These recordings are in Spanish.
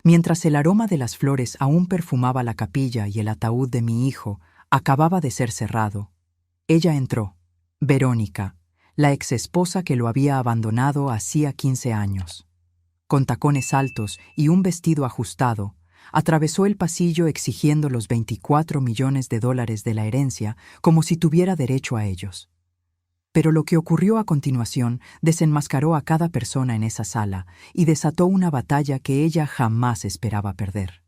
Mientras el aroma de las flores aún perfumaba la capilla y el ataúd de mi hijo acababa de ser cerrado, ella entró, Verónica, la exesposa que lo había abandonado hacía 15 años. Con tacones altos y un vestido ajustado, atravesó el pasillo exigiendo los 24 millones de dólares de la herencia como si tuviera derecho a ellos. Pero lo que ocurrió a continuación desenmascaró a cada persona en esa sala y desató una batalla que ella jamás esperaba perder.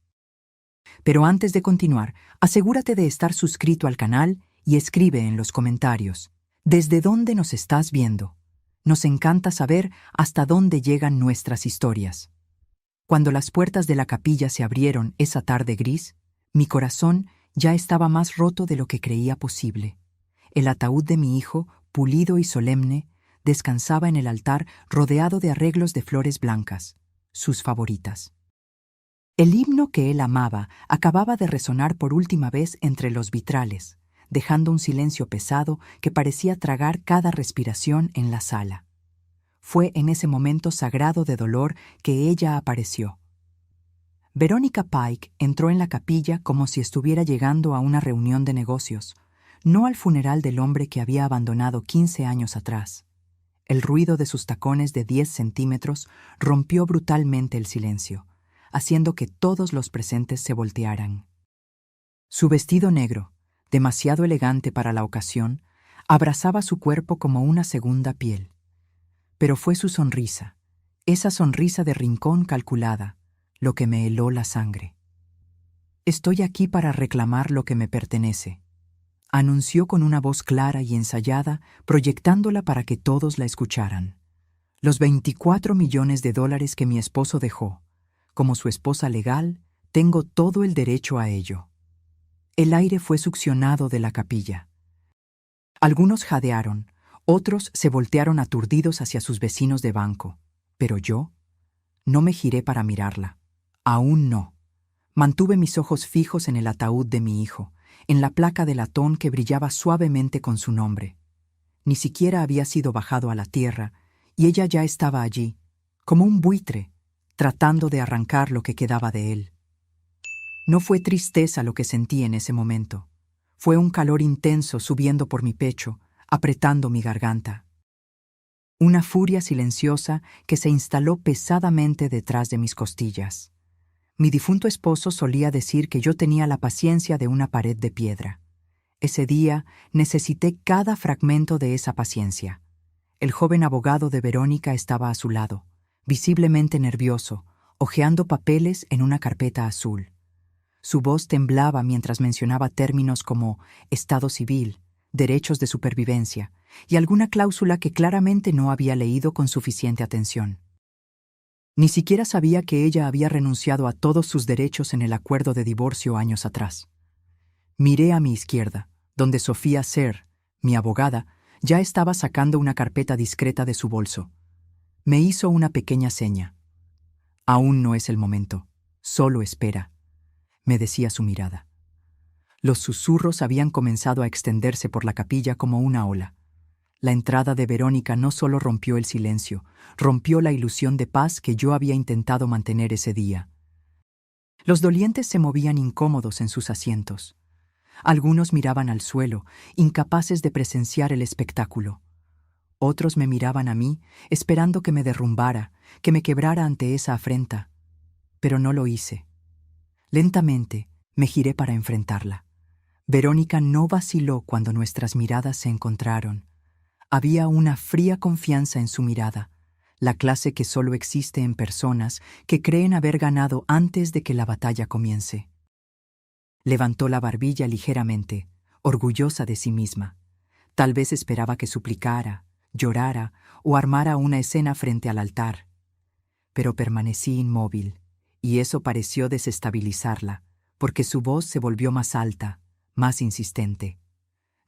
Pero antes de continuar, asegúrate de estar suscrito al canal y escribe en los comentarios ¿desde dónde nos estás viendo? Nos encanta saber hasta dónde llegan nuestras historias. Cuando las puertas de la capilla se abrieron esa tarde gris, mi corazón ya estaba más roto de lo que creía posible. El ataúd de mi hijo, pulido y solemne, descansaba en el altar rodeado de arreglos de flores blancas, sus favoritas. El himno que él amaba acababa de resonar por última vez entre los vitrales, dejando un silencio pesado que parecía tragar cada respiración en la sala. Fue en ese momento sagrado de dolor que ella apareció. Verónica Pike entró en la capilla como si estuviera llegando a una reunión de negocios, no al funeral del hombre que había abandonado 15 años atrás. El ruido de sus tacones de 10 centímetros rompió brutalmente el silencio, haciendo que todos los presentes se voltearan. Su vestido negro, demasiado elegante para la ocasión, abrazaba su cuerpo como una segunda piel. Pero fue su sonrisa, esa sonrisa de rincón calculada, lo que me heló la sangre. «Estoy aquí para reclamar lo que me pertenece», anunció con una voz clara y ensayada, proyectándola para que todos la escucharan. «Los 24 millones de dólares que mi esposo dejó. Como su esposa legal, tengo todo el derecho a ello». El aire fue succionado de la capilla. Algunos jadearon, otros se voltearon aturdidos hacia sus vecinos de banco. Pero yo no me giré para mirarla. Aún no. Mantuve mis ojos fijos en el ataúd de mi hijo, en la placa de latón que brillaba suavemente con su nombre. Ni siquiera había sido bajado a la tierra, y ella ya estaba allí, como un buitre, tratando de arrancar lo que quedaba de él. No fue tristeza lo que sentí en ese momento. Fue un calor intenso subiendo por mi pecho, apretando mi garganta. Una furia silenciosa que se instaló pesadamente detrás de mis costillas. Mi difunto esposo solía decir que yo tenía la paciencia de una pared de piedra. Ese día necesité cada fragmento de esa paciencia. El joven abogado de Verónica estaba a su lado, visiblemente nervioso, hojeando papeles en una carpeta azul. Su voz temblaba mientras mencionaba términos como estado civil, derechos de supervivencia y alguna cláusula que claramente no había leído con suficiente atención. Ni siquiera sabía que ella había renunciado a todos sus derechos en el acuerdo de divorcio años atrás. Miré a mi izquierda, donde Sofía Ser, mi abogada, ya estaba sacando una carpeta discreta de su bolso. Me hizo una pequeña seña. «Aún no es el momento. Solo espera», me decía su mirada. Los susurros habían comenzado a extenderse por la capilla como una ola. La entrada de Verónica no solo rompió el silencio, rompió la ilusión de paz que yo había intentado mantener ese día. Los dolientes se movían incómodos en sus asientos. Algunos miraban al suelo, incapaces de presenciar el espectáculo. Otros me miraban a mí, esperando que me derrumbara, que me quebrara ante esa afrenta. Pero no lo hice. Lentamente me giré para enfrentarla. Verónica no vaciló cuando nuestras miradas se encontraron. Había una fría confianza en su mirada, la clase que solo existe en personas que creen haber ganado antes de que la batalla comience. Levantó la barbilla ligeramente, orgullosa de sí misma. Tal vez esperaba que suplicara, llorara o armara una escena frente al altar. Pero permanecí inmóvil, y eso pareció desestabilizarla, porque su voz se volvió más alta, más insistente.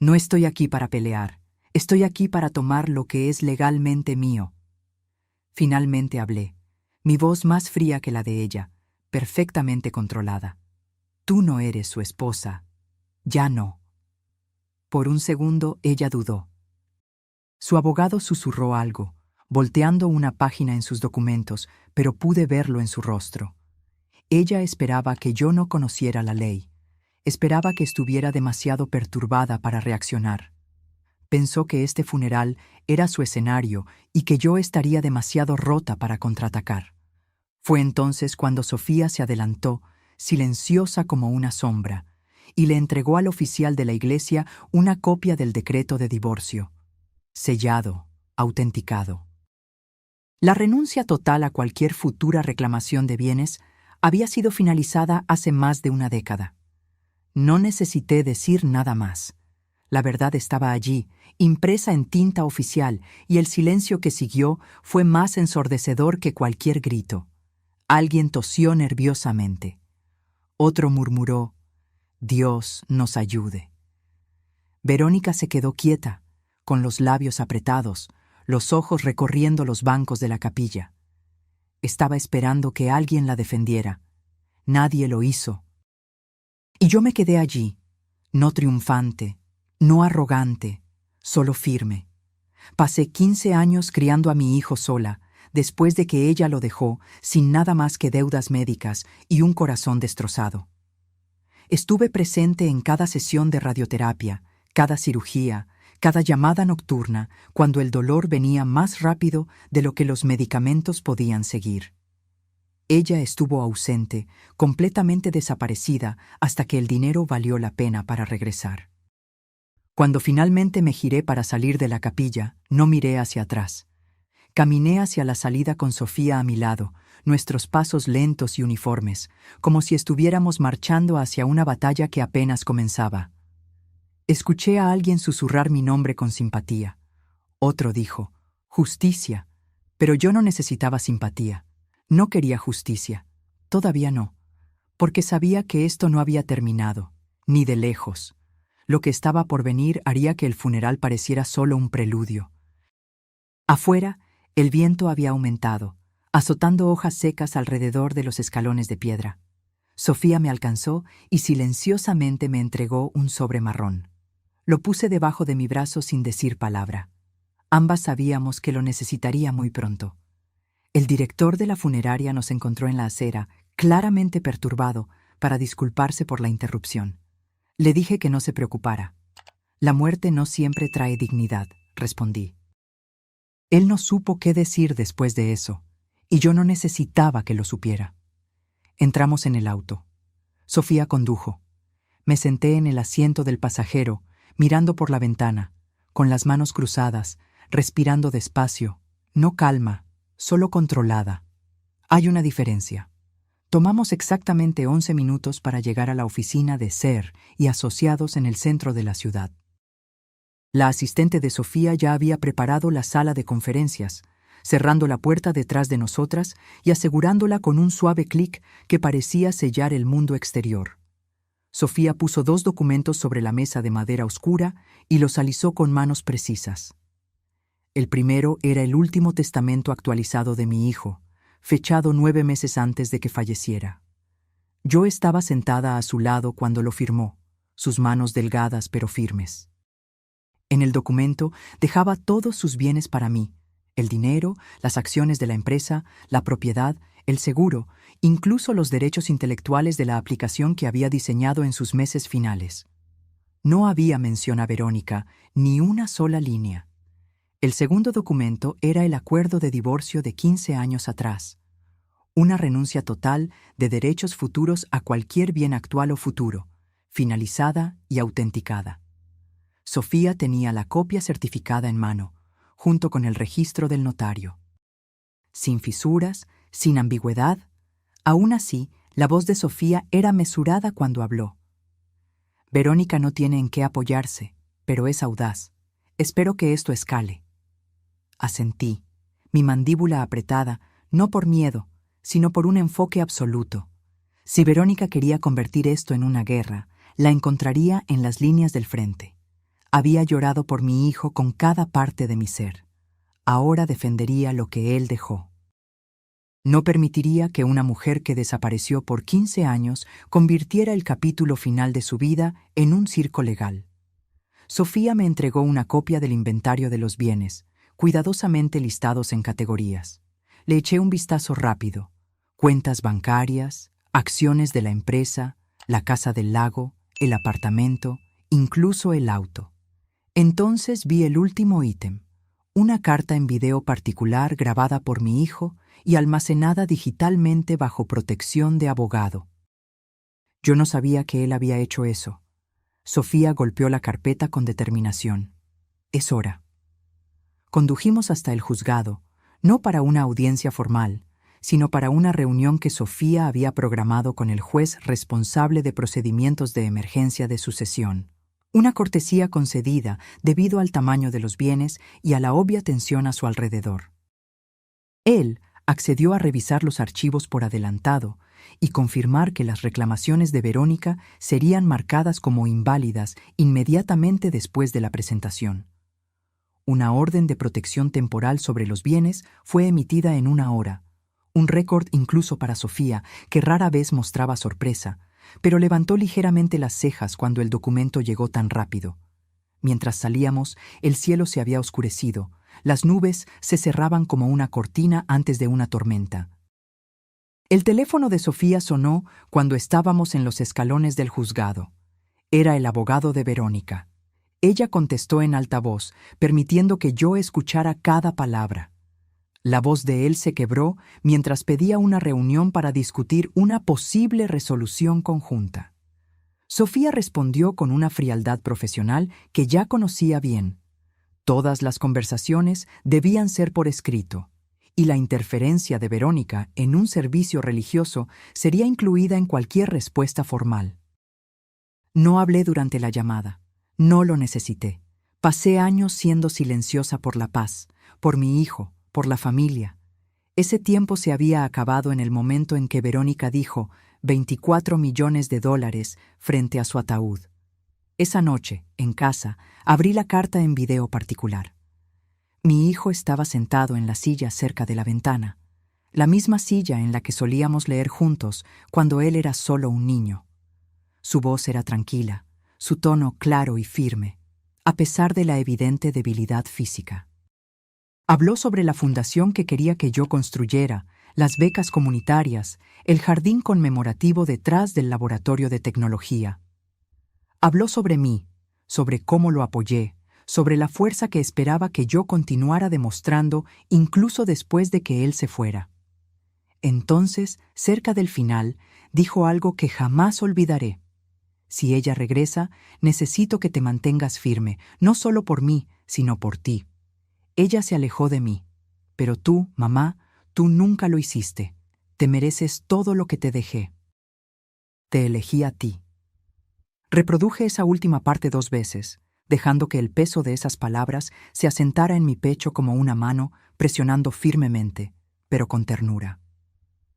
«No estoy aquí para pelear. Estoy aquí para tomar lo que es legalmente mío». Finalmente hablé, mi voz más fría que la de ella, perfectamente controlada. «Tú no eres su esposa. Ya no». Por un segundo ella dudó. Su abogado susurró algo, volteando una página en sus documentos, pero pude verlo en su rostro. Ella esperaba que yo no conociera la ley. Esperaba que estuviera demasiado perturbada para reaccionar. Pensó que este funeral era su escenario y que yo estaría demasiado rota para contraatacar. Fue entonces cuando Sofía se adelantó, silenciosa como una sombra, y le entregó al oficial de la iglesia una copia del decreto de divorcio, sellado, autenticado. La renuncia total a cualquier futura reclamación de bienes había sido finalizada hace más de una década. No necesité decir nada más. La verdad estaba allí, impresa en tinta oficial, y el silencio que siguió fue más ensordecedor que cualquier grito. Alguien tosió nerviosamente. Otro murmuró: «Dios nos ayude». Verónica se quedó quieta, con los labios apretados, los ojos recorriendo los bancos de la capilla. Estaba esperando que alguien la defendiera. Nadie lo hizo. Y yo me quedé allí, no triunfante, no arrogante, solo firme. Pasé 15 años criando a mi hijo sola, después de que ella lo dejó, sin nada más que deudas médicas y un corazón destrozado. Estuve presente en cada sesión de radioterapia, cada cirugía, cada llamada nocturna, cuando el dolor venía más rápido de lo que los medicamentos podían seguir. Ella estuvo ausente, completamente desaparecida, hasta que el dinero valió la pena para regresar. Cuando finalmente me giré para salir de la capilla, no miré hacia atrás. Caminé hacia la salida con Sofía a mi lado, nuestros pasos lentos y uniformes, como si estuviéramos marchando hacia una batalla que apenas comenzaba. Escuché a alguien susurrar mi nombre con simpatía. Otro dijo: «Justicia». Pero yo no necesitaba simpatía. No quería justicia. Todavía no. Porque sabía que esto no había terminado, ni de lejos. Lo que estaba por venir haría que el funeral pareciera solo un preludio. Afuera, el viento había aumentado, azotando hojas secas alrededor de los escalones de piedra. Sofía me alcanzó y silenciosamente me entregó un sobre marrón. Lo puse debajo de mi brazo sin decir palabra. Ambas sabíamos que lo necesitaría muy pronto. El director de la funeraria nos encontró en la acera, claramente perturbado, para disculparse por la interrupción. Le dije que no se preocupara. «La muerte no siempre trae dignidad», respondí. Él no supo qué decir después de eso, y yo no necesitaba que lo supiera. Entramos en el auto. Sofía condujo. Me senté en el asiento del pasajero, mirando por la ventana, con las manos cruzadas, respirando despacio, no calma, solo controlada. Hay una diferencia. Tomamos exactamente 11 minutos para llegar a la oficina de SER y Asociados en el centro de la ciudad. La asistente de Sofía ya había preparado la sala de conferencias, cerrando la puerta detrás de nosotras y asegurándola con un suave clic que parecía sellar el mundo exterior. Sofía puso 2 documentos sobre la mesa de madera oscura y los alisó con manos precisas. El primero era el último testamento actualizado de mi hijo, fechado 9 meses antes de que falleciera. Yo estaba sentada a su lado cuando lo firmó, sus manos delgadas pero firmes. En el documento dejaba todos sus bienes para mí: el dinero, las acciones de la empresa, la propiedad, el seguro, incluso los derechos intelectuales de la aplicación que había diseñado en sus meses finales. No había mención a Verónica, ni una sola línea. El segundo documento era el acuerdo de divorcio de 15 años atrás. Una renuncia total de derechos futuros a cualquier bien actual o futuro, finalizada y autenticada. Sofía tenía la copia certificada en mano, junto con el registro del notario. Sin fisuras, sin ambigüedad, aún así, la voz de Sofía era mesurada cuando habló. «Verónica no tiene en qué apoyarse, pero es audaz. Espero que esto escale». Asentí, mi mandíbula apretada, no por miedo, sino por un enfoque absoluto. Si Verónica quería convertir esto en una guerra, la encontraría en las líneas del frente. Había llorado por mi hijo con cada parte de mi ser. Ahora defendería lo que él dejó. No permitiría que una mujer que desapareció por 15 años convirtiera el capítulo final de su vida en un circo legal. Sofía me entregó una copia del inventario de los bienes, cuidadosamente listados en categorías. Le eché un vistazo rápido: cuentas bancarias, acciones de la empresa, la casa del lago, el apartamento, incluso el auto. Entonces vi el último ítem, una carta en video particular grabada por mi hijo y almacenada digitalmente bajo protección de abogado. Yo no sabía que él había hecho eso. Sofía golpeó la carpeta con determinación. Es hora. Condujimos hasta el juzgado, no para una audiencia formal, sino para una reunión que Sofía había programado con el juez responsable de procedimientos de emergencia de sucesión. Una cortesía concedida debido al tamaño de los bienes y a la obvia tensión a su alrededor. Él accedió a revisar los archivos por adelantado y confirmar que las reclamaciones de Verónica serían marcadas como inválidas inmediatamente después de la presentación. Una orden de protección temporal sobre los bienes fue emitida en 1 hora, un récord incluso para Sofía, que rara vez mostraba sorpresa, pero levantó ligeramente las cejas cuando el documento llegó tan rápido. Mientras salíamos, el cielo se había oscurecido, las nubes se cerraban como una cortina antes de una tormenta. El teléfono de Sofía sonó cuando estábamos en los escalones del juzgado. Era el abogado de Verónica. Ella contestó en alta voz, permitiendo que yo escuchara cada palabra. La voz de él se quebró mientras pedía una reunión para discutir una posible resolución conjunta. Sofía respondió con una frialdad profesional que ya conocía bien. Todas las conversaciones debían ser por escrito, y la interferencia de Verónica en un servicio religioso sería incluida en cualquier respuesta formal. No hablé durante la llamada. No lo necesité. Pasé años siendo silenciosa por la paz, por mi hijo, por la familia. Ese tiempo se había acabado en el momento en que Verónica dijo $24 millones frente a su ataúd. Esa noche, en casa, abrí la carta en video particular. Mi hijo estaba sentado en la silla cerca de la ventana, la misma silla en la que solíamos leer juntos cuando él era solo un niño. Su voz era tranquila, su tono claro y firme, a pesar de la evidente debilidad física. Habló sobre la fundación que quería que yo construyera, las becas comunitarias, el jardín conmemorativo detrás del laboratorio de tecnología. Habló sobre mí, sobre cómo lo apoyé, sobre la fuerza que esperaba que yo continuara demostrando incluso después de que él se fuera. Entonces, cerca del final, dijo algo que jamás olvidaré. Si ella regresa, necesito que te mantengas firme, no solo por mí, sino por ti. Ella se alejó de mí, pero tú, mamá, tú nunca lo hiciste. Te mereces todo lo que te dejé. Te elegí a ti. Reproduje esa última parte 2 veces, dejando que el peso de esas palabras se asentara en mi pecho como una mano, presionando firmemente, pero con ternura.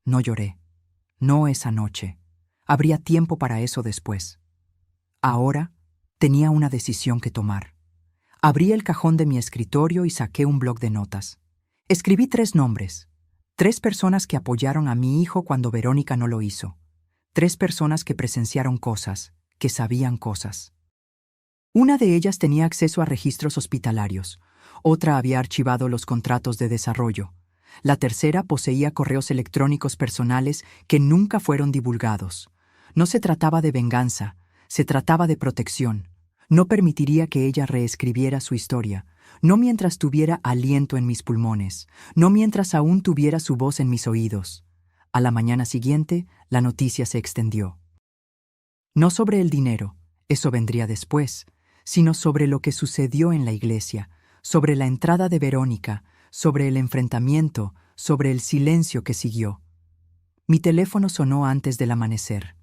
No lloré. No esa noche. Habría tiempo para eso después. Ahora tenía una decisión que tomar. Abrí el cajón de mi escritorio y saqué un bloc de notas. Escribí 3 nombres. 3 personas que apoyaron a mi hijo cuando Verónica no lo hizo. 3 personas que presenciaron cosas, que sabían cosas. Una de ellas tenía acceso a registros hospitalarios. Otra había archivado los contratos de desarrollo. La tercera poseía correos electrónicos personales que nunca fueron divulgados. No se trataba de venganza, se trataba de protección. No permitiría que ella reescribiera su historia, no mientras tuviera aliento en mis pulmones, no mientras aún tuviera su voz en mis oídos. A la mañana siguiente, la noticia se extendió. No sobre el dinero, eso vendría después, sino sobre lo que sucedió en la iglesia, sobre la entrada de Verónica, sobre el enfrentamiento, sobre el silencio que siguió. Mi teléfono sonó antes del amanecer.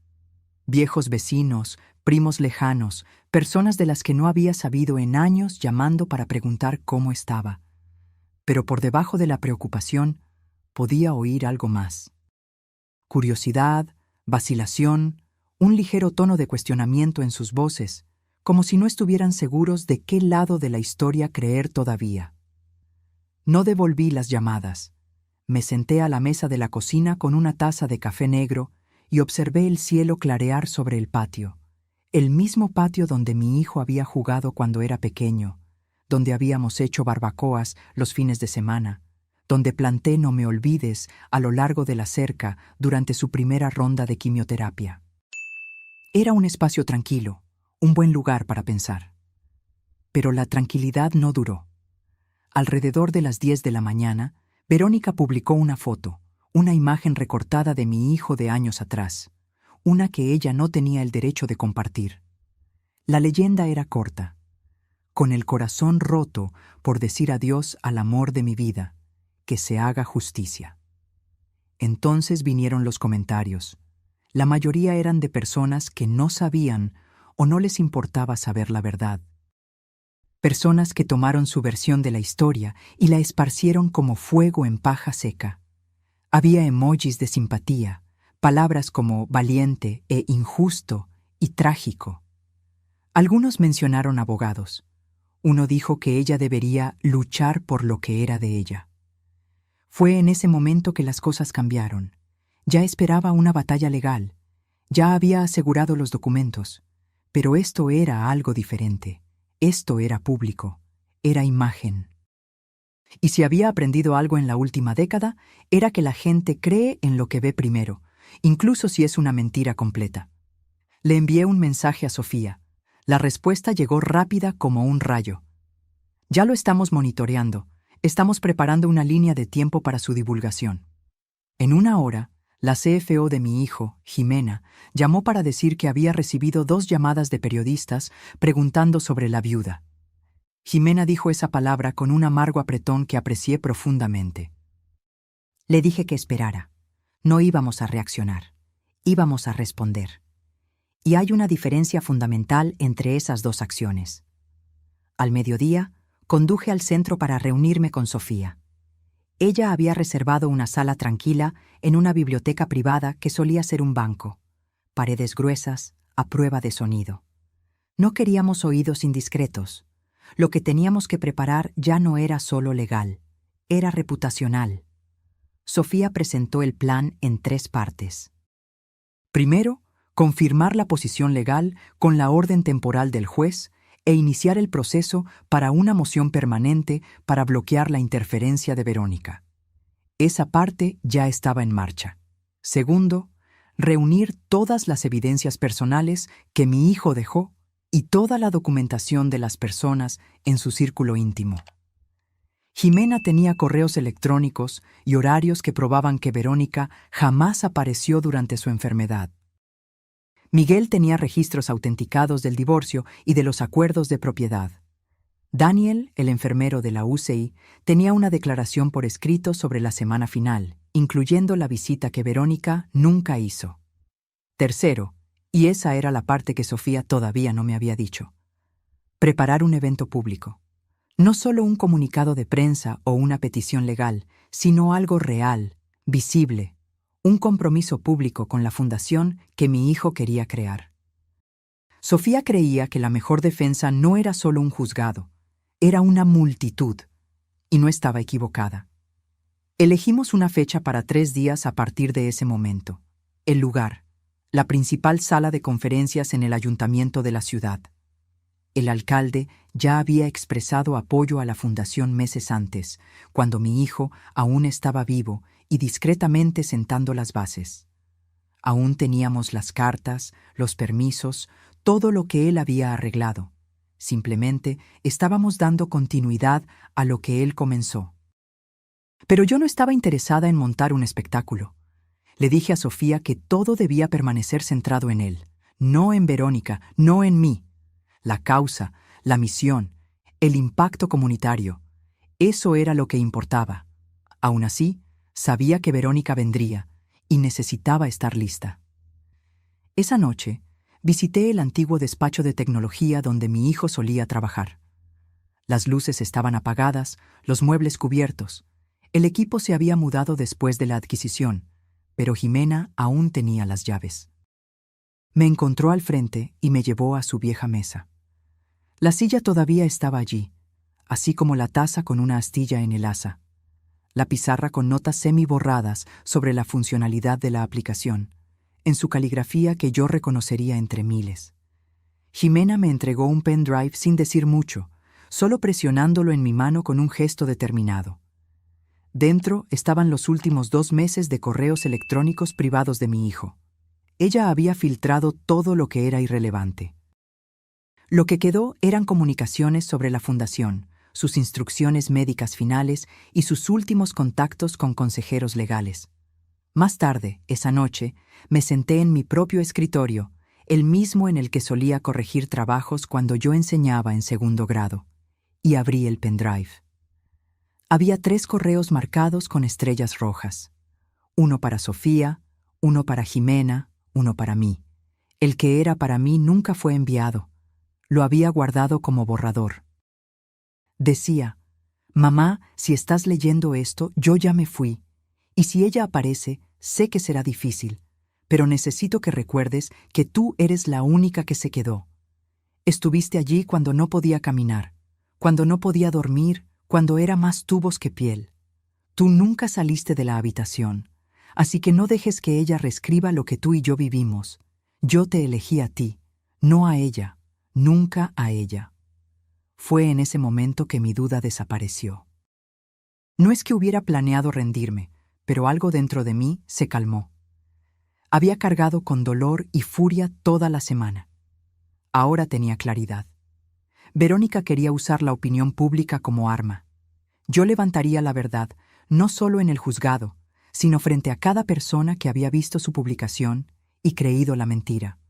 Viejos vecinos, primos lejanos, personas de las que no había sabido en años llamando para preguntar cómo estaba. Pero por debajo de la preocupación podía oír algo más. Curiosidad, vacilación, un ligero tono de cuestionamiento en sus voces, como si no estuvieran seguros de qué lado de la historia creer todavía. No devolví las llamadas. Me senté a la mesa de la cocina con una taza de café negro y observé el cielo clarear sobre el patio. El mismo patio donde mi hijo había jugado cuando era pequeño, donde habíamos hecho barbacoas los fines de semana, donde planté "No me olvides" a lo largo de la cerca durante su primera ronda de quimioterapia. Era un espacio tranquilo, un buen lugar para pensar. Pero la tranquilidad no duró. Alrededor de las 10 de la mañana, Verónica publicó una foto, una imagen recortada de mi hijo de años atrás, una que ella no tenía el derecho de compartir. La leyenda era corta: con el corazón roto por decir adiós al amor de mi vida, que se haga justicia. Entonces vinieron los comentarios. La mayoría eran de personas que no sabían o no les importaba saber la verdad. Personas que tomaron su versión de la historia y la esparcieron como fuego en paja seca. Había emojis de simpatía, palabras como valiente e injusto y trágico. Algunos mencionaron abogados. Uno dijo que ella debería luchar por lo que era de ella. Fue en ese momento que las cosas cambiaron. Ya esperaba una batalla legal. Ya había asegurado los documentos. Pero esto era algo diferente. Esto era público. Era imagen. Y si había aprendido algo en la última década, era que la gente cree en lo que ve primero, incluso si es una mentira completa. Le envié un mensaje a Sofía. La respuesta llegó rápida como un rayo. Ya lo estamos monitoreando. Estamos preparando una línea de tiempo para su divulgación. En una hora, la CFO de mi hijo, Jimena, llamó para decir que había recibido 2 llamadas de periodistas preguntando sobre la viuda. Jimena dijo esa palabra con un amargo apretón que aprecié profundamente. Le dije que esperara. No íbamos a reaccionar. Íbamos a responder. Y hay una diferencia fundamental entre esas 2 acciones. Al mediodía, conduje al centro para reunirme con Sofía. Ella había reservado una sala tranquila en una biblioteca privada que solía ser un banco. Paredes gruesas, a prueba de sonido. No queríamos oídos indiscretos. Lo que teníamos que preparar ya no era solo legal, era reputacional. Sofía presentó el plan en 3 partes. Primero, confirmar la posición legal con la orden temporal del juez e iniciar el proceso para una moción permanente para bloquear la interferencia de Verónica. Esa parte ya estaba en marcha. Segundo, reunir todas las evidencias personales que mi hijo dejó y toda la documentación de las personas en su círculo íntimo. Jimena tenía correos electrónicos y horarios que probaban que Verónica jamás apareció durante su enfermedad. Miguel tenía registros autenticados del divorcio y de los acuerdos de propiedad. Daniel, el enfermero de la UCI, tenía una declaración por escrito sobre la semana final, incluyendo la visita que Verónica nunca hizo. Tercero, y esa era la parte que Sofía todavía no me había dicho, preparar un evento público. No solo un comunicado de prensa o una petición legal, sino algo real, visible, un compromiso público con la fundación que mi hijo quería crear. Sofía creía que la mejor defensa no era solo un juzgado, era una multitud, y no estaba equivocada. Elegimos una fecha para 3 días a partir de ese momento. El lugar, la principal sala de conferencias en el ayuntamiento de la ciudad. El alcalde ya había expresado apoyo a la fundación meses antes, cuando mi hijo aún estaba vivo y discretamente sentando las bases. Aún teníamos las cartas, los permisos, todo lo que él había arreglado. Simplemente estábamos dando continuidad a lo que él comenzó. Pero yo no estaba interesada en montar un espectáculo. Le dije a Sofía que todo debía permanecer centrado en él, no en Verónica, no en mí. La causa, la misión, el impacto comunitario, eso era lo que importaba. Aún así, sabía que Verónica vendría y necesitaba estar lista. Esa noche, visité el antiguo despacho de tecnología donde mi hijo solía trabajar. Las luces estaban apagadas, los muebles cubiertos. El equipo se había mudado después de la adquisición, pero Jimena aún tenía las llaves. Me encontró al frente y me llevó a su vieja mesa. La silla todavía estaba allí, así como la taza con una astilla en el asa, la pizarra con notas semi-borradas sobre la funcionalidad de la aplicación, en su caligrafía que yo reconocería entre miles. Jimena me entregó un pendrive sin decir mucho, solo presionándolo en mi mano con un gesto determinado. Dentro estaban los últimos 2 meses de correos electrónicos privados de mi hijo. Ella había filtrado todo lo que era irrelevante. Lo que quedó eran comunicaciones sobre la fundación, sus instrucciones médicas finales y sus últimos contactos con consejeros legales. Más tarde, esa noche, me senté en mi propio escritorio, el mismo en el que solía corregir trabajos cuando yo enseñaba en 2º grado, y abrí el pendrive. Había 3 correos marcados con estrellas rojas. Uno para Sofía, uno para Jimena, uno para mí. El que era para mí nunca fue enviado. Lo había guardado como borrador. Decía: «Mamá, si estás leyendo esto, yo ya me fui. Y si ella aparece, sé que será difícil, pero necesito que recuerdes que tú eres la única que se quedó. Estuviste allí cuando no podía caminar, cuando no podía dormir, cuando era más tubos que piel. Tú nunca saliste de la habitación, así que no dejes que ella reescriba lo que tú y yo vivimos. Yo te elegí a ti, no a ella, nunca a ella». Fue en ese momento que mi duda desapareció. No es que hubiera planeado rendirme, pero algo dentro de mí se calmó. Había cargado con dolor y furia toda la semana. Ahora tenía claridad. Verónica quería usar la opinión pública como arma. Yo levantaría la verdad, no solo en el juzgado, sino frente a cada persona que había visto su publicación y creído la mentira.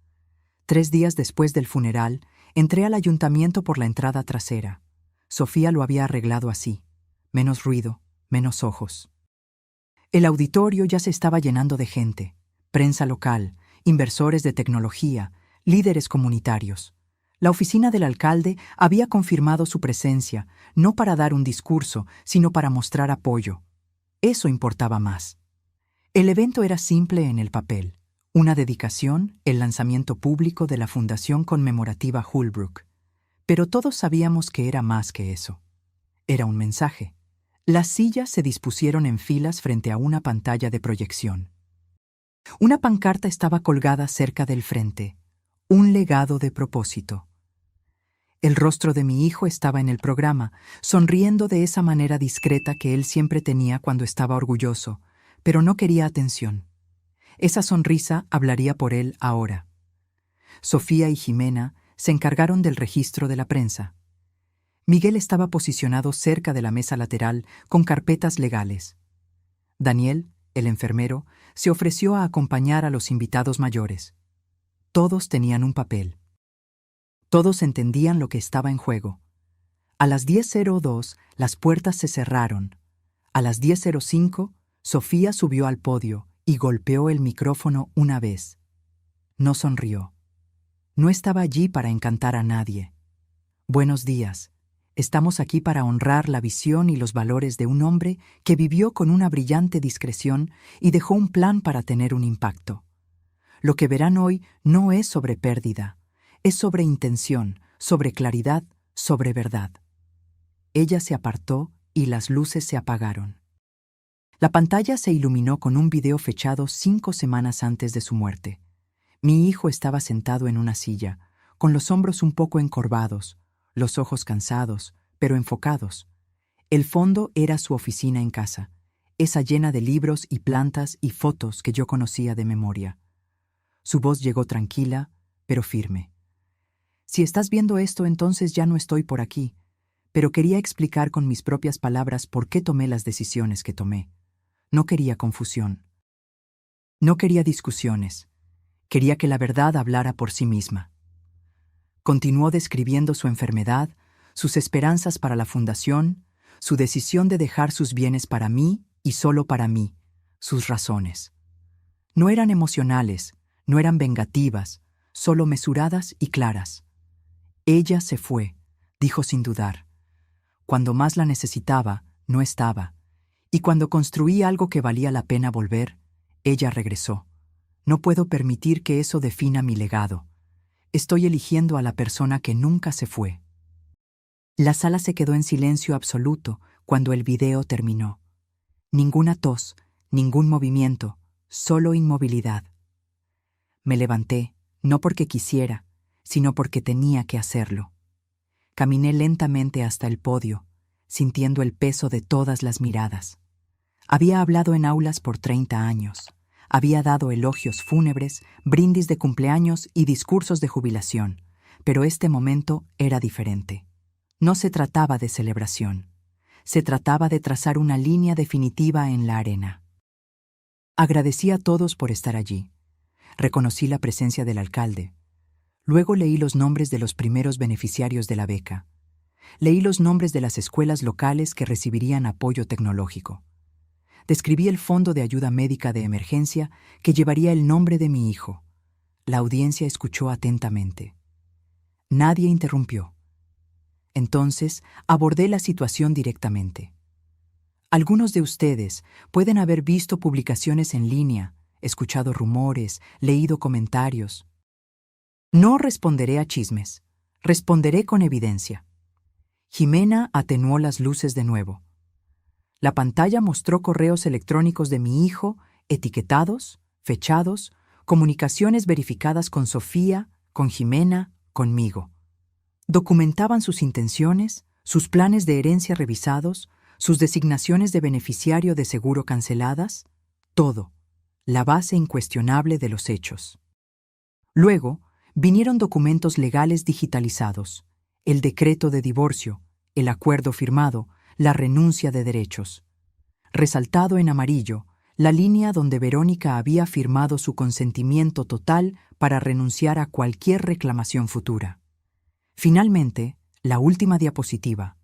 3 días después del funeral, entré al ayuntamiento por la entrada trasera. Sofía lo había arreglado así: menos ruido, menos ojos. El auditorio ya se estaba llenando de gente: prensa local, inversores de tecnología, líderes comunitarios. La oficina del alcalde había confirmado su presencia, no para dar un discurso, sino para mostrar apoyo. Eso importaba más. El evento era simple en el papel: una dedicación, el lanzamiento público de la Fundación Conmemorativa Holbrook. Pero todos sabíamos que era más que eso. Era un mensaje. Las sillas se dispusieron en filas frente a una pantalla de proyección. Una pancarta estaba colgada cerca del frente: un legado de propósito. El rostro de mi hijo estaba en el programa, sonriendo de esa manera discreta que él siempre tenía cuando estaba orgulloso, pero no quería atención. Esa sonrisa hablaría por él ahora. Sofía y Jimena se encargaron del registro de la prensa. Miguel estaba posicionado cerca de la mesa lateral con carpetas legales. Daniel, el enfermero, se ofreció a acompañar a los invitados mayores. Todos tenían un papel. Todos entendían lo que estaba en juego. A las 10:02 las puertas se cerraron. A las 10:05 Sofía subió al podio y golpeó el micrófono una vez. No sonrió. No estaba allí para encantar a nadie. «Buenos días. Estamos aquí para honrar la visión y los valores de un hombre que vivió con una brillante discreción y dejó un plan para tener un impacto. Lo que verán hoy no es sobre pérdida, es sobre intención, sobre claridad, sobre verdad». Ella se apartó y las luces se apagaron. La pantalla se iluminó con un video fechado 5 semanas antes de su muerte. Mi hijo estaba sentado en una silla, con los hombros un poco encorvados, los ojos cansados, pero enfocados. El fondo era su oficina en casa, esa llena de libros y plantas y fotos que yo conocía de memoria. Su voz llegó tranquila, pero firme. «Si estás viendo esto, entonces ya no estoy por aquí, pero quería explicar con mis propias palabras por qué tomé las decisiones que tomé. No quería confusión. No quería discusiones. Quería que la verdad hablara por sí misma». Continuó describiendo su enfermedad, sus esperanzas para la fundación, su decisión de dejar sus bienes para mí y solo para mí, sus razones. No eran emocionales, no eran vengativas, solo mesuradas y claras. «Ella se fue», dijo sin dudar. «Cuando más la necesitaba, no estaba. Y cuando construí algo que valía la pena volver, ella regresó. No puedo permitir que eso defina mi legado. Estoy eligiendo a la persona que nunca se fue». La sala se quedó en silencio absoluto cuando el video terminó. Ninguna tos, ningún movimiento, solo inmovilidad. Me levanté, no porque quisiera, sino porque tenía que hacerlo. Caminé lentamente hasta el podio, sintiendo el peso de todas las miradas. Había hablado en aulas por 30 años. Había dado elogios fúnebres, brindis de cumpleaños y discursos de jubilación. Pero este momento era diferente. No se trataba de celebración. Se trataba de trazar una línea definitiva en la arena. Agradecí a todos por estar allí. Reconocí la presencia del alcalde. Luego leí los nombres de los primeros beneficiarios de la beca. Leí los nombres de las escuelas locales que recibirían apoyo tecnológico. Describí el fondo de ayuda médica de emergencia que llevaría el nombre de mi hijo. La audiencia escuchó atentamente. Nadie interrumpió. Entonces abordé la situación directamente. Algunos de ustedes pueden haber visto publicaciones en línea, escuchado rumores, leído comentarios. No responderé a chismes, responderé con evidencia. Jimena atenuó las luces de nuevo. La pantalla mostró correos electrónicos de mi hijo, etiquetados, fechados, comunicaciones verificadas con Sofía, con Jimena, conmigo. Documentaban sus intenciones, sus planes de herencia revisados, sus designaciones de beneficiario de seguro canceladas, todo, la base incuestionable de los hechos. Luego, vinieron documentos legales digitalizados, el decreto de divorcio, el acuerdo firmado, la renuncia de derechos. Resaltado en amarillo, la línea donde Verónica había firmado su consentimiento total para renunciar a cualquier reclamación futura. Finalmente, la última diapositiva,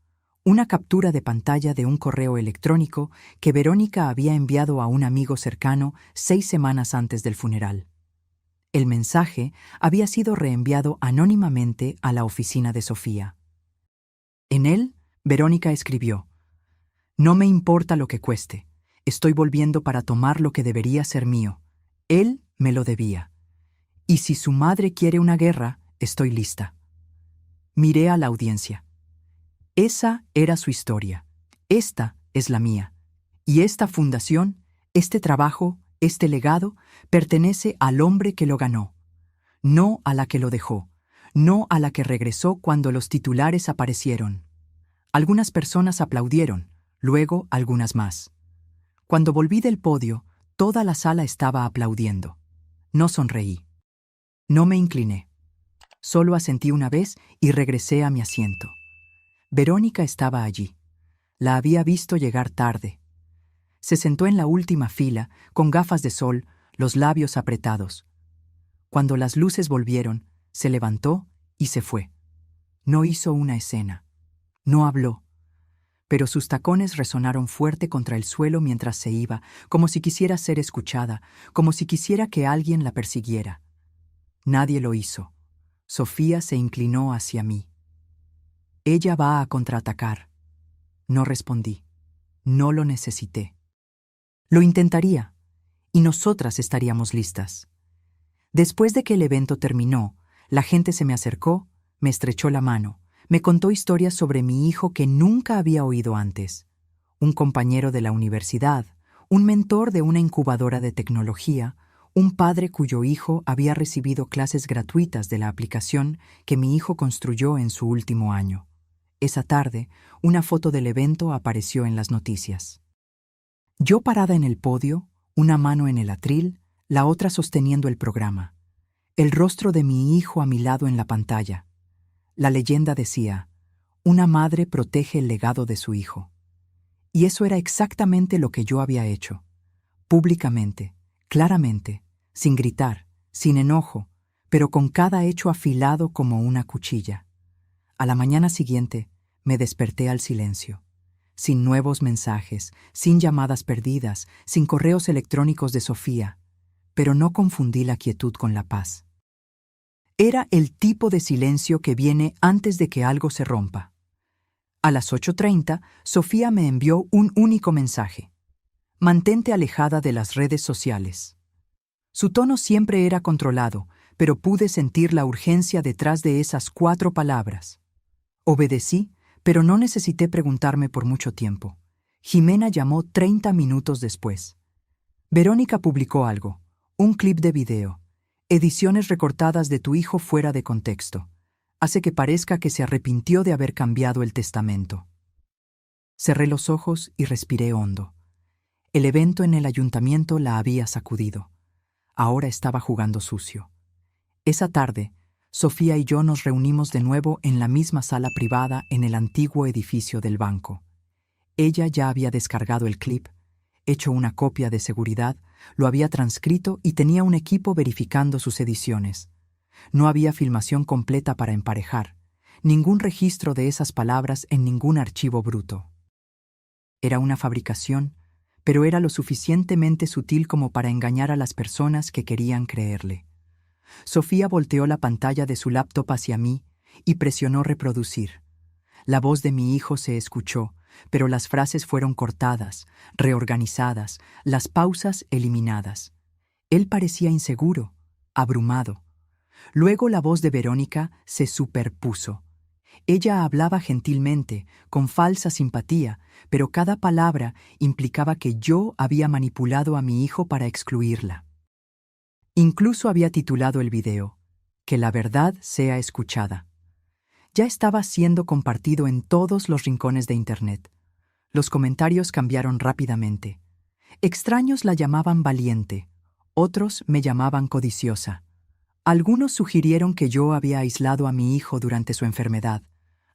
una captura de pantalla de un correo electrónico que Verónica había enviado a un amigo cercano 6 semanas antes del funeral. El mensaje había sido reenviado anónimamente a la oficina de Sofía. En él, Verónica escribió: «No me importa lo que cueste. Estoy volviendo para tomar lo que debería ser mío. Él me lo debía. Y si su madre quiere una guerra, estoy lista». Miré a la audiencia. Esa era su historia. Esta es la mía. Y esta fundación, este trabajo, este legado, pertenece al hombre que lo ganó. No a la que lo dejó. No a la que regresó cuando los titulares aparecieron. Algunas personas aplaudieron, luego algunas más. Cuando volví del podio, toda la sala estaba aplaudiendo. No sonreí. No me incliné. Solo asentí una vez y regresé a mi asiento. Verónica estaba allí. La había visto llegar tarde. Se sentó en la última fila, con gafas de sol, los labios apretados. Cuando las luces volvieron, se levantó y se fue. No hizo una escena. No habló. Pero sus tacones resonaron fuerte contra el suelo mientras se iba, como si quisiera ser escuchada, como si quisiera que alguien la persiguiera. Nadie lo hizo. Sofía se inclinó hacia mí. Ella va a contraatacar. No respondí. No lo necesité. Lo intentaría, y nosotras estaríamos listas. Después de que el evento terminó, la gente se me acercó, me estrechó la mano, me contó historias sobre mi hijo que nunca había oído antes. Un compañero de la universidad, un mentor de una incubadora de tecnología, un padre cuyo hijo había recibido clases gratuitas de la aplicación que mi hijo construyó en su último año. Esa tarde, una foto del evento apareció en las noticias. Yo parada en el podio, una mano en el atril, la otra sosteniendo el programa. El rostro de mi hijo a mi lado en la pantalla. La leyenda decía: una madre protege el legado de su hijo. Y eso era exactamente lo que yo había hecho. Públicamente, claramente, sin gritar, sin enojo, pero con cada hecho afilado como una cuchilla. A la mañana siguiente, me desperté al silencio. Sin nuevos mensajes, sin llamadas perdidas, sin correos electrónicos de Sofía, pero no confundí la quietud con la paz. Era el tipo de silencio que viene antes de que algo se rompa. A las 8:30, Sofía me envió un único mensaje: mantente alejada de las redes sociales. Su tono siempre era controlado, pero pude sentir la urgencia detrás de esas 4 palabras. Obedecí, pero no necesité preguntarme por mucho tiempo. Jimena llamó 30 minutos después. Verónica publicó algo, un clip de video, ediciones recortadas de tu hijo fuera de contexto. Hace que parezca que se arrepintió de haber cambiado el testamento. Cerré los ojos y respiré hondo. El evento en el ayuntamiento la había sacudido. Ahora estaba jugando sucio. Esa tarde, Sofía y yo nos reunimos de nuevo en la misma sala privada en el antiguo edificio del banco. Ella ya había descargado el clip, hecho una copia de seguridad, lo había transcrito y tenía un equipo verificando sus ediciones. No había filmación completa para emparejar, ningún registro de esas palabras en ningún archivo bruto. Era una fabricación, pero era lo suficientemente sutil como para engañar a las personas que querían creerle. Sofía volteó la pantalla de su laptop hacia mí y presionó reproducir. La voz de mi hijo se escuchó, pero las frases fueron cortadas, reorganizadas, las pausas eliminadas. Él parecía inseguro, abrumado. Luego la voz de Verónica se superpuso. Ella hablaba gentilmente, con falsa simpatía, pero cada palabra implicaba que yo había manipulado a mi hijo para excluirla. Incluso había titulado el video, "Que la verdad sea escuchada". Ya estaba siendo compartido en todos los rincones de Internet. Los comentarios cambiaron rápidamente. Extraños la llamaban valiente, otros me llamaban codiciosa. Algunos sugirieron que yo había aislado a mi hijo durante su enfermedad,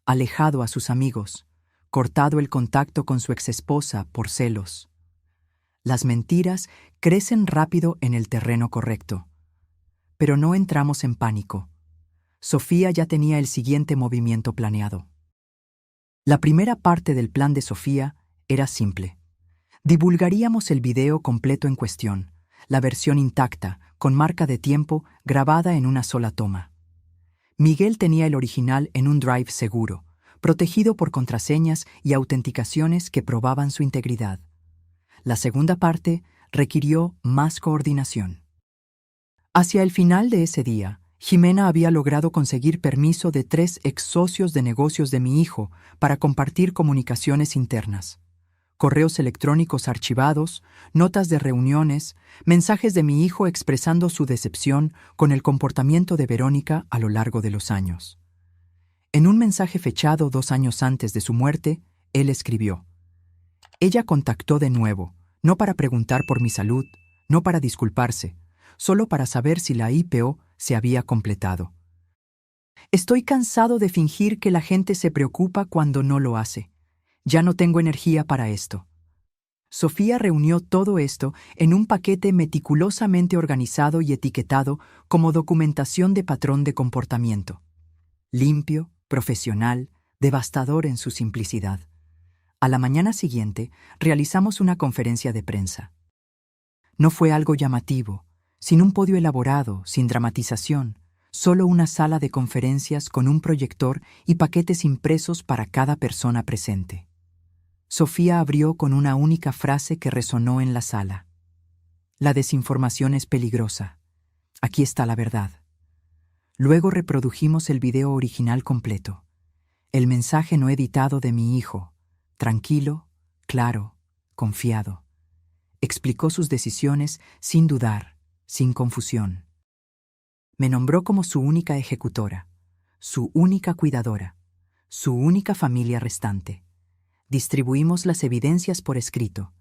alejado a sus amigos, cortado el contacto con su exesposa por celos. Las mentiras crecen rápido en el terreno correcto. Pero no entramos en pánico. Sofía ya tenía el siguiente movimiento planeado. La primera parte del plan de Sofía era simple. Divulgaríamos el video completo en cuestión, la versión intacta, con marca de tiempo, grabada en una sola toma. Miguel tenía el original en un drive seguro, protegido por contraseñas y autenticaciones que probaban su integridad. La segunda parte requirió más coordinación. Hacia el final de ese día, Jimena había logrado conseguir permiso de 3 ex socios de negocios de mi hijo para compartir comunicaciones internas. Correos electrónicos archivados, notas de reuniones, mensajes de mi hijo expresando su decepción con el comportamiento de Verónica a lo largo de los años. En un mensaje fechado 2 años antes de su muerte, él escribió: "Ella contactó de nuevo, no para preguntar por mi salud, no para disculparse, solo para saber si la IPO se había completado. Estoy cansado de fingir que la gente se preocupa cuando no lo hace. Ya no tengo energía para esto". Sofía reunió todo esto en un paquete meticulosamente organizado y etiquetado como documentación de patrón de comportamiento. Limpio, profesional, devastador en su simplicidad. A la mañana siguiente, realizamos una conferencia de prensa. No fue algo llamativo, sin un podio elaborado, sin dramatización, solo una sala de conferencias con un proyector y paquetes impresos para cada persona presente. Sofía abrió con una única frase que resonó en la sala. "La desinformación es peligrosa. Aquí está la verdad". Luego reprodujimos el video original completo. El mensaje no editado de mi hijo, tranquilo, claro, confiado. Explicó sus decisiones sin dudar, sin confusión. Me nombró como su única ejecutora, su única cuidadora, su única familia restante. Distribuimos las evidencias por escrito.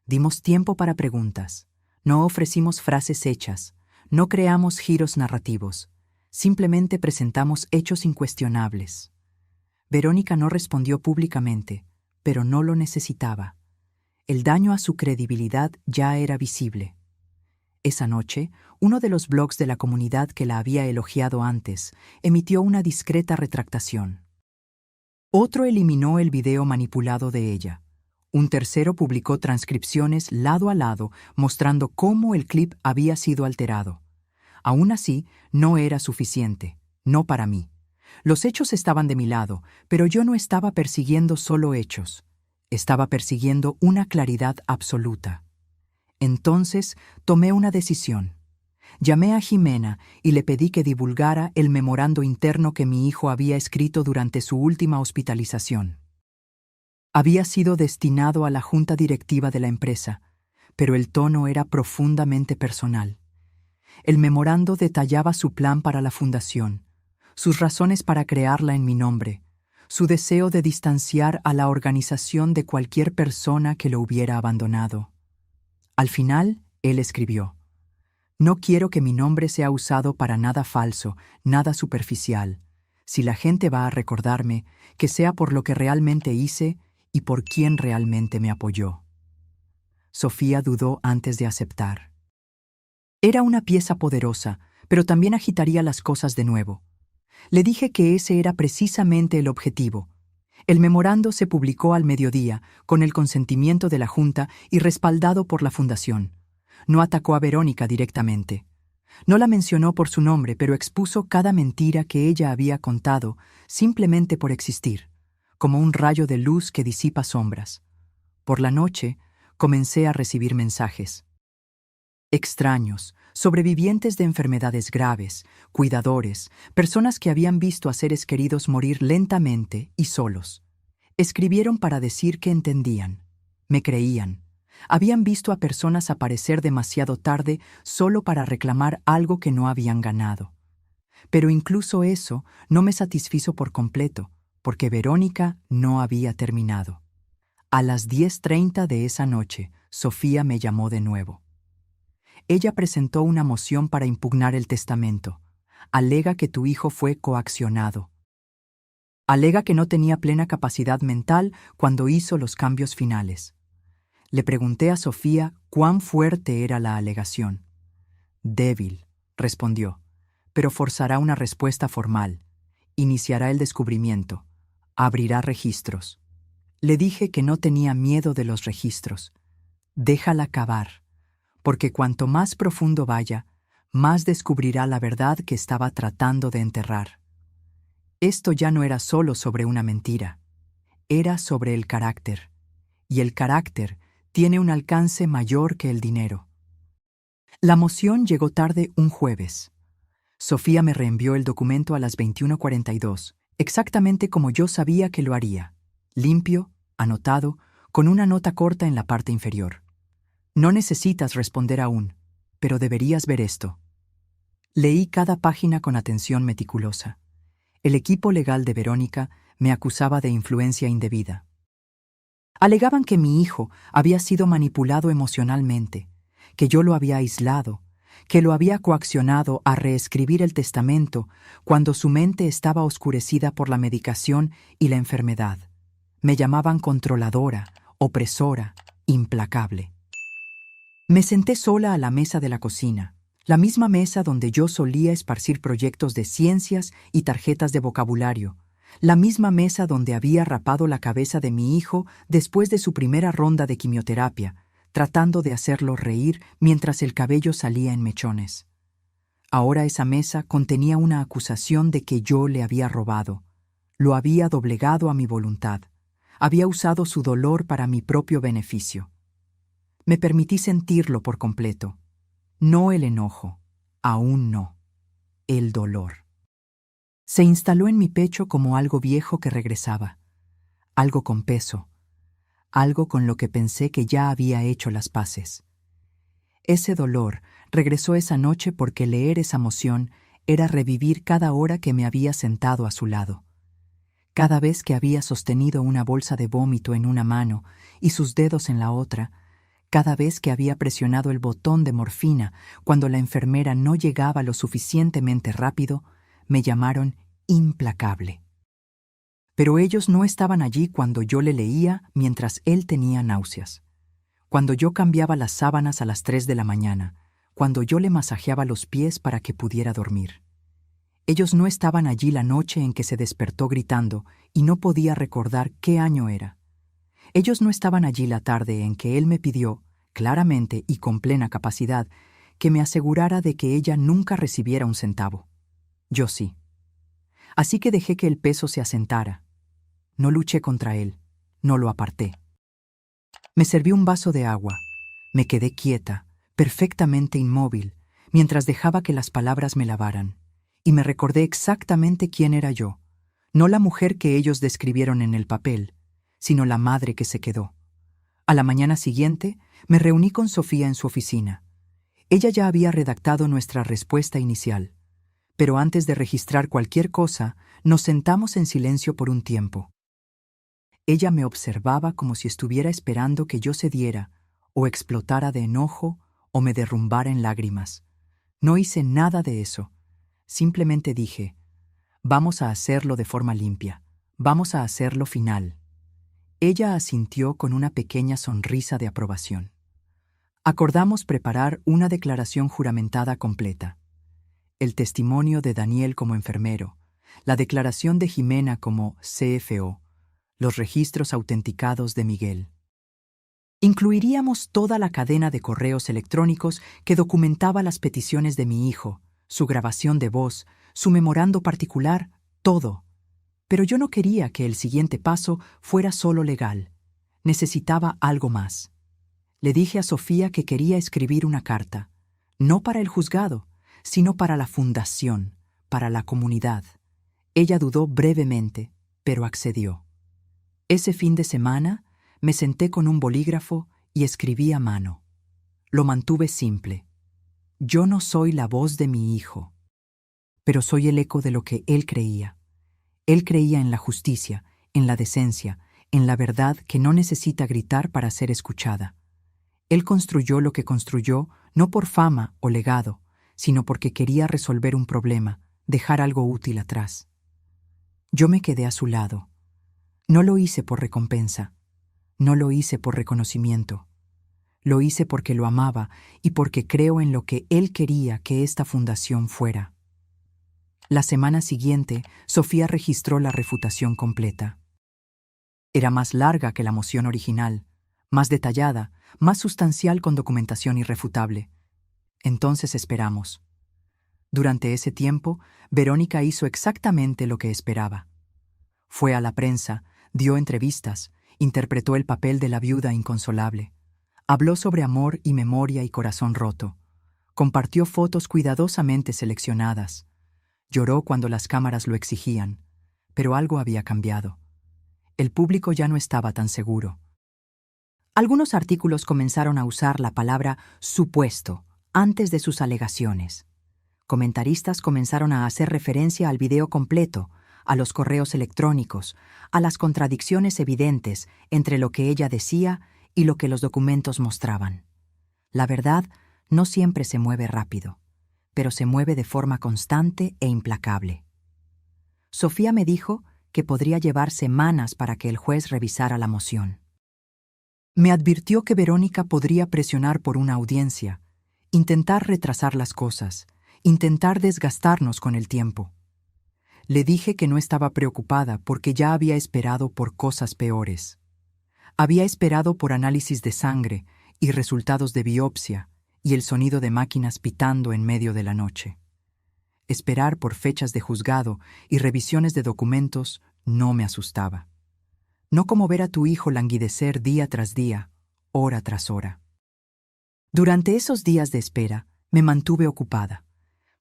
Dimos tiempo para preguntas. No ofrecimos frases hechas. No creamos giros narrativos. Simplemente presentamos hechos incuestionables. Verónica no respondió públicamente, pero no lo necesitaba. El daño a su credibilidad ya era visible. Esa noche, uno de los blogs de la comunidad que la había elogiado antes emitió una discreta retractación. Otro eliminó el video manipulado de ella. Un tercero publicó transcripciones lado a lado mostrando cómo el clip había sido alterado. Aún así, no era suficiente, no para mí. Los hechos estaban de mi lado, pero yo no estaba persiguiendo solo hechos. Estaba persiguiendo una claridad absoluta. Entonces, tomé una decisión. Llamé a Jimena y le pedí que divulgara el memorando interno que mi hijo había escrito durante su última hospitalización. Había sido destinado a la junta directiva de la empresa, pero el tono era profundamente personal. El memorando detallaba su plan para la fundación, sus razones para crearla en mi nombre, su deseo de distanciar a la organización de cualquier persona que lo hubiera abandonado. Al final, él escribió: «No quiero que mi nombre sea usado para nada falso, nada superficial. Si la gente va a recordarme, que sea por lo que realmente hice y por quien realmente me apoyó». Sofía dudó antes de aceptar. Era una pieza poderosa, pero también agitaría las cosas de nuevo. Le dije que ese era precisamente el objetivo. El memorando se publicó al mediodía, con el consentimiento de la Junta y respaldado por la Fundación. No atacó a Verónica directamente. No la mencionó por su nombre, pero expuso cada mentira que ella había contado simplemente por existir, como un rayo de luz que disipa sombras. Por la noche, comencé a recibir mensajes. Extraños, sobrevivientes de enfermedades graves, cuidadores, personas que habían visto a seres queridos morir lentamente y solos. Escribieron para decir que entendían, me creían. Habían visto a personas aparecer demasiado tarde solo para reclamar algo que no habían ganado. Pero incluso eso no me satisfizo por completo, porque Verónica no había terminado. A las 10:30 de esa noche, Sofía me llamó de nuevo. Ella presentó una moción para impugnar el testamento. Alega que tu hijo fue coaccionado. Alega que no tenía plena capacidad mental cuando hizo los cambios finales. Le pregunté a Sofía cuán fuerte era la alegación. Débil, respondió, pero forzará una respuesta formal. Iniciará el descubrimiento. Abrirá registros. Le dije que no tenía miedo de los registros. Déjala cavar, porque cuanto más profundo vaya, más descubrirá la verdad que estaba tratando de enterrar. Esto ya no era solo sobre una mentira, era sobre el carácter, y el carácter tiene un alcance mayor que el dinero. La moción llegó tarde un jueves. Sofía me reenvió el documento a las 21:42, exactamente como yo sabía que lo haría, limpio, anotado, con una nota corta en la parte inferior. No necesitas responder aún, pero deberías ver esto. Leí cada página con atención meticulosa. El equipo legal de Verónica me acusaba de influencia indebida. Alegaban que mi hijo había sido manipulado emocionalmente, que yo lo había aislado, que lo había coaccionado a reescribir el testamento cuando su mente estaba oscurecida por la medicación y la enfermedad. Me llamaban controladora, opresora, implacable. Me senté sola a la mesa de la cocina, la misma mesa donde yo solía esparcir proyectos de ciencias y tarjetas de vocabulario, la misma mesa donde había rapado la cabeza de mi hijo después de su primera ronda de quimioterapia, tratando de hacerlo reír mientras el cabello salía en mechones. Ahora esa mesa contenía una acusación de que yo le había robado. Lo había doblegado a mi voluntad. Había usado su dolor para mi propio beneficio. Me permití sentirlo por completo. No el enojo, aún no. El dolor. Se instaló en mi pecho como algo viejo que regresaba, algo con peso, algo con lo que pensé que ya había hecho las paces. Ese dolor regresó esa noche porque leer esa moción era revivir cada hora que me había sentado a su lado. Cada vez que había sostenido una bolsa de vómito en una mano y sus dedos en la otra, cada vez que había presionado el botón de morfina cuando la enfermera no llegaba lo suficientemente rápido, me llamaron implacable. Pero ellos no estaban allí cuando yo le leía mientras él tenía náuseas, cuando yo cambiaba las sábanas a las 3 de la mañana, cuando yo le masajeaba los pies para que pudiera dormir. Ellos no estaban allí la noche en que se despertó gritando y no podía recordar qué año era. Ellos no estaban allí la tarde en que él me pidió, claramente y con plena capacidad, que me asegurara de que ella nunca recibiera un centavo. Yo sí. Así que dejé que el peso se asentara. No luché contra él, no lo aparté. Me serví un vaso de agua. Me quedé quieta, perfectamente inmóvil, mientras dejaba que las palabras me lavaran. Y me recordé exactamente quién era yo. No la mujer que ellos describieron en el papel, sino la madre que se quedó. A la mañana siguiente, me reuní con Sofía en su oficina. Ella ya había redactado nuestra respuesta inicial. Pero antes de registrar cualquier cosa, nos sentamos en silencio por un tiempo. Ella me observaba como si estuviera esperando que yo cediera o explotara de enojo, o me derrumbara en lágrimas. No hice nada de eso. Simplemente dije, vamos a hacerlo de forma limpia, vamos a hacerlo final. Ella asintió con una pequeña sonrisa de aprobación. Acordamos preparar una declaración juramentada completa. El testimonio de Daniel como enfermero, la declaración de Jimena como CFO, los registros autenticados de Miguel. Incluiríamos toda la cadena de correos electrónicos que documentaba las peticiones de mi hijo, su grabación de voz, su memorando particular, todo. Pero yo no quería que el siguiente paso fuera solo legal. Necesitaba algo más. Le dije a Sofía que quería escribir una carta, no para el juzgado, sino para la fundación, para la comunidad. Ella dudó brevemente, pero accedió. Ese fin de semana me senté con un bolígrafo y escribí a mano. Lo mantuve simple. Yo no soy la voz de mi hijo, pero soy el eco de lo que él creía. Él creía en la justicia, en la decencia, en la verdad que no necesita gritar para ser escuchada. Él construyó lo que construyó no por fama o legado, sino porque quería resolver un problema, dejar algo útil atrás. Yo me quedé a su lado. No lo hice por recompensa, no lo hice por reconocimiento. Lo hice porque lo amaba y porque creo en lo que él quería que esta fundación fuera. La semana siguiente, Sofía registró la refutación completa. Era más larga que la moción original, más detallada, más sustancial con documentación irrefutable. Entonces esperamos. Durante ese tiempo, Verónica hizo exactamente lo que esperaba. Fue a la prensa, dio entrevistas, interpretó el papel de la viuda inconsolable. Habló sobre amor y memoria y corazón roto. Compartió fotos cuidadosamente seleccionadas. Lloró cuando las cámaras lo exigían, pero algo había cambiado. El público ya no estaba tan seguro. Algunos artículos comenzaron a usar la palabra supuesto antes de sus alegaciones. Comentaristas comenzaron a hacer referencia al video completo, a los correos electrónicos, a las contradicciones evidentes entre lo que ella decía y lo que los documentos mostraban. La verdad no siempre se mueve rápido, pero se mueve de forma constante e implacable. Sofía me dijo que podría llevar semanas para que el juez revisara la moción. Me advirtió que Verónica podría presionar por una audiencia, intentar retrasar las cosas, intentar desgastarnos con el tiempo. Le dije que no estaba preocupada porque ya había esperado por cosas peores. Había esperado por análisis de sangre y resultados de biopsia y el sonido de máquinas pitando en medio de la noche. Esperar por fechas de juzgado y revisiones de documentos no me asustaba. No como ver a tu hijo languidecer día tras día, hora tras hora. Durante esos días de espera, me mantuve ocupada.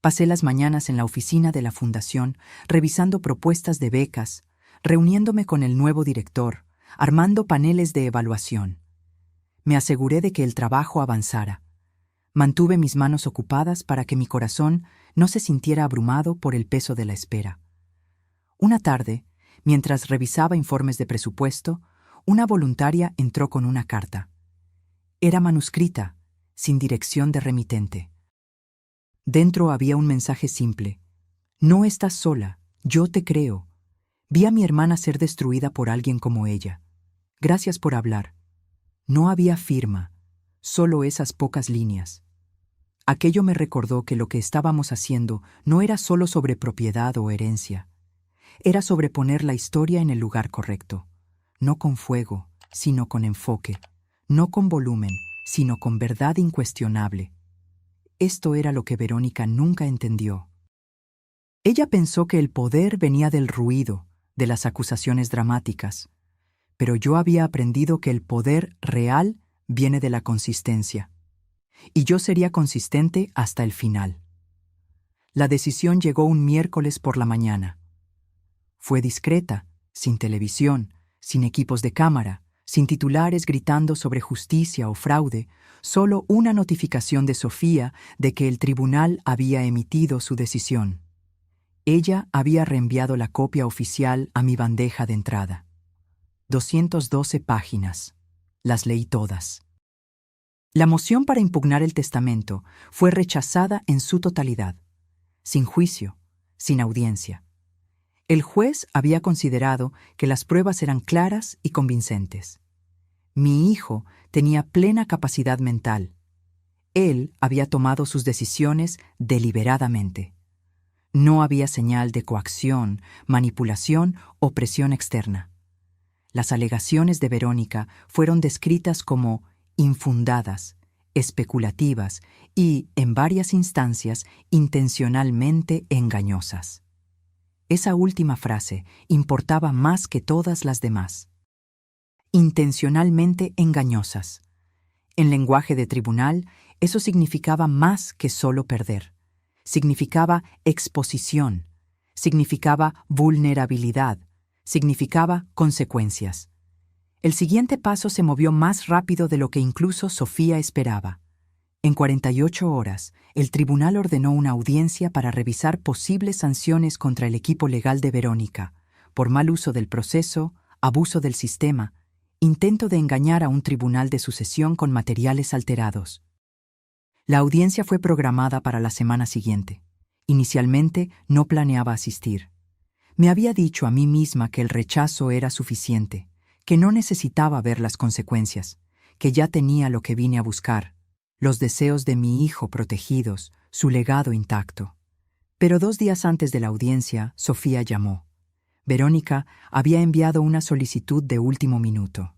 Pasé las mañanas en la oficina de la fundación, revisando propuestas de becas, reuniéndome con el nuevo director, armando paneles de evaluación. Me aseguré de que el trabajo avanzara. Mantuve mis manos ocupadas para que mi corazón no se sintiera abrumado por el peso de la espera. Una tarde, mientras revisaba informes de presupuesto, una voluntaria entró con una carta. Era manuscrita, sin dirección de remitente. Dentro había un mensaje simple. No estás sola, yo te creo. Vi a mi hermana ser destruida por alguien como ella. Gracias por hablar. No había firma, solo esas pocas líneas. Aquello me recordó que lo que estábamos haciendo no era solo sobre propiedad o herencia. Era sobre poner la historia en el lugar correcto. No con fuego, sino con enfoque. No con volumen, sino con verdad incuestionable. Esto era lo que Verónica nunca entendió. Ella pensó que el poder venía del ruido, de las acusaciones dramáticas, pero yo había aprendido que el poder real viene de la consistencia, y yo sería consistente hasta el final. La decisión llegó un miércoles por la mañana. Fue discreta, sin televisión, sin equipos de cámara, sin titulares gritando sobre justicia o fraude, solo una notificación de Sofía de que el tribunal había emitido su decisión. Ella había reenviado la copia oficial a mi bandeja de entrada. 212 páginas. Las leí todas. La moción para impugnar el testamento fue rechazada en su totalidad, sin juicio, sin audiencia. El juez había considerado que las pruebas eran claras y convincentes. Mi hijo tenía plena capacidad mental. Él había tomado sus decisiones deliberadamente. No había señal de coacción, manipulación o presión externa. Las alegaciones de Verónica fueron descritas como infundadas, especulativas y, en varias instancias, intencionalmente engañosas. Esa última frase importaba más que todas las demás. Intencionalmente engañosas. En lenguaje de tribunal, eso significaba más que solo perder. Significaba exposición, significaba vulnerabilidad, significaba consecuencias. El siguiente paso se movió más rápido de lo que incluso Sofía esperaba. En 48 horas, el tribunal ordenó una audiencia para revisar posibles sanciones contra el equipo legal de Verónica, por mal uso del proceso, abuso del sistema, intento de engañar a un tribunal de sucesión con materiales alterados. La audiencia fue programada para la semana siguiente. Inicialmente no planeaba asistir. Me había dicho a mí misma que el rechazo era suficiente, que no necesitaba ver las consecuencias, que ya tenía lo que vine a buscar, los deseos de mi hijo protegidos, su legado intacto. Pero 2 días antes de la audiencia, Sofía llamó. Verónica había enviado una solicitud de último minuto.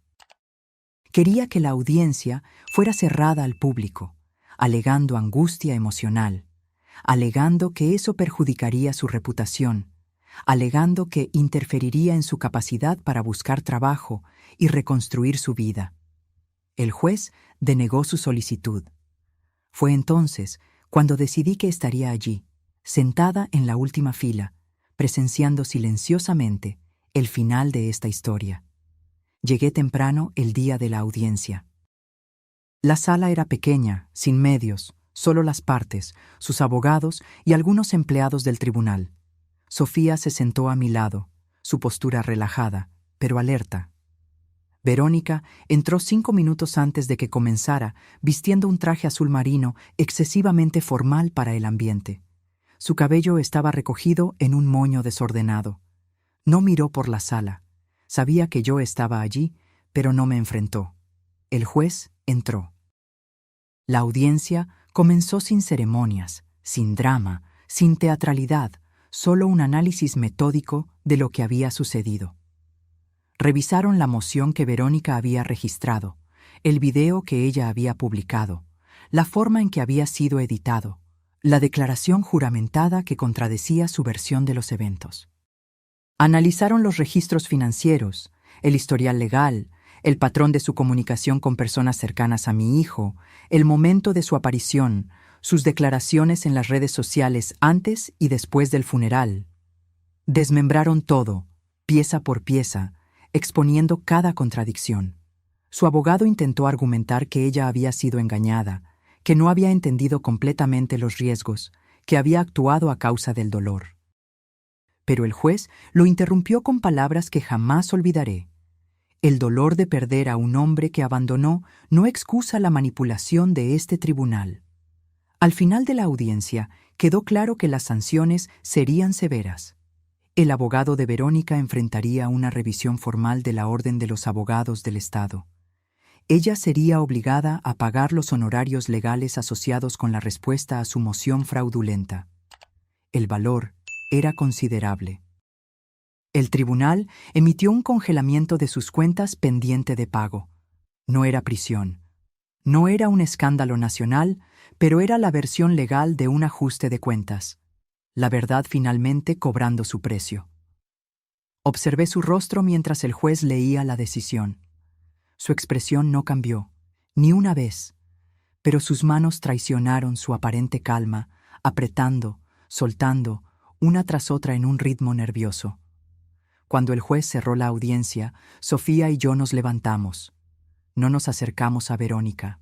Quería que la audiencia fuera cerrada al público, alegando angustia emocional, alegando que eso perjudicaría su reputación, alegando que interferiría en su capacidad para buscar trabajo y reconstruir su vida. El juez denegó su solicitud. Fue entonces cuando decidí que estaría allí, sentada en la última fila, presenciando silenciosamente el final de esta historia. Llegué temprano el día de la audiencia. La sala era pequeña, sin medios, solo las partes, sus abogados y algunos empleados del tribunal. Sofía se sentó a mi lado, su postura relajada, pero alerta. Verónica entró 5 minutos antes de que comenzara, vistiendo un traje azul marino excesivamente formal para el ambiente. Su cabello estaba recogido en un moño desordenado. No miró por la sala. Sabía que yo estaba allí, pero no me enfrentó. El juez entró. La audiencia comenzó sin ceremonias, sin drama, sin teatralidad, solo un análisis metódico de lo que había sucedido. Revisaron la moción que Verónica había registrado, el video que ella había publicado, la forma en que había sido editado, la declaración juramentada que contradecía su versión de los eventos. Analizaron los registros financieros, el historial legal, el patrón de su comunicación con personas cercanas a mi hijo, el momento de su aparición, sus declaraciones en las redes sociales antes y después del funeral. Desmembraron todo, pieza por pieza, exponiendo cada contradicción. Su abogado intentó argumentar que ella había sido engañada, que no había entendido completamente los riesgos, que había actuado a causa del dolor. Pero el juez lo interrumpió con palabras que jamás olvidaré. El dolor de perder a un hombre que abandonó no excusa la manipulación de este tribunal. Al final de la audiencia, quedó claro que las sanciones serían severas. El abogado de Verónica enfrentaría una revisión formal de la Orden de los Abogados del Estado. Ella sería obligada a pagar los honorarios legales asociados con la respuesta a su moción fraudulenta. El valor era considerable. El tribunal emitió un congelamiento de sus cuentas pendiente de pago. No era prisión. No era un escándalo nacional, pero era la versión legal de un ajuste de cuentas. La verdad finalmente cobrando su precio. Observé su rostro mientras el juez leía la decisión. Su expresión no cambió, ni una vez, pero sus manos traicionaron su aparente calma, apretando, soltando, una tras otra en un ritmo nervioso. Cuando el juez cerró la audiencia, Sofía y yo nos levantamos. No nos acercamos a Verónica.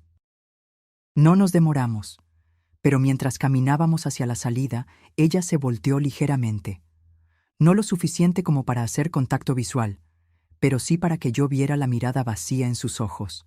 No nos demoramos, pero mientras caminábamos hacia la salida, ella se volteó ligeramente. No lo suficiente como para hacer contacto visual, pero sí para que yo viera la mirada vacía en sus ojos.